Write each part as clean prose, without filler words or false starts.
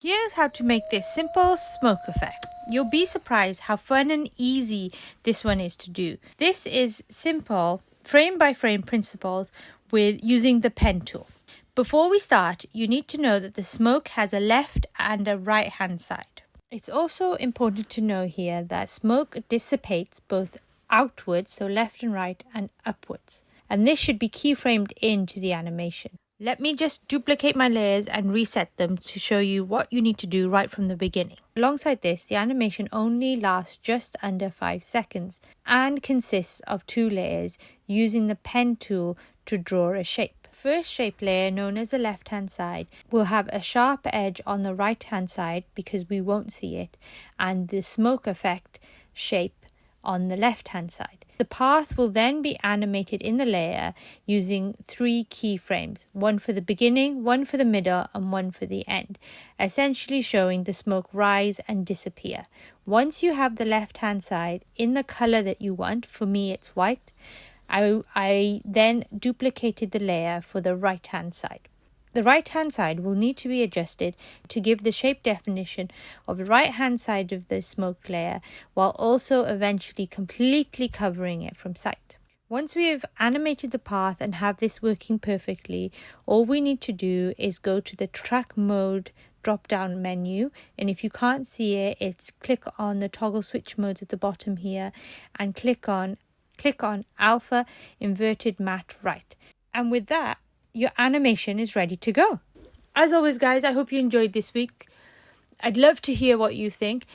Here's how to make this simple smoke effect. You'll be surprised how fun and easy this one is to do. This is simple frame by frame principles with using the pen tool. Before we start, you need to know that the smoke has a left and a right hand side. It's also important to know here that smoke dissipates both outwards, so left and right, and upwards. And this should be keyframed into the animation. Let me just duplicate my layers and reset them to show you what you need to do right from the beginning. Alongside this, the animation only lasts just under 5 seconds and consists of 2 layers using the pen tool to draw a shape. First shape layer, known as the left hand side, will have a sharp edge on the right hand side because we won't see it, and the smoke effect shape on the left hand side. The path will then be animated in the layer using 3 keyframes, one for the beginning, one for the middle, and one for the end, essentially showing the smoke rise and disappear. Once you have the left hand side in the color that you want, for me it's white, I then duplicated the layer for the right hand side. The right hand side will need to be adjusted to give the shape definition of the right hand side of the smoke layer, while also eventually completely covering it from sight. Once we have animated the path and have this working perfectly, all we need to do is go to the track mode drop down menu, and if you can't see it, it's click on the toggle switch modes at the bottom here and click on alpha inverted matte right. And with that, your animation is ready to go. As always, guys, I hope you enjoyed this week. I'd love to hear what you think.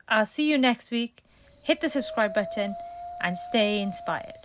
I'll see you next week. Hit the subscribe button and stay inspired.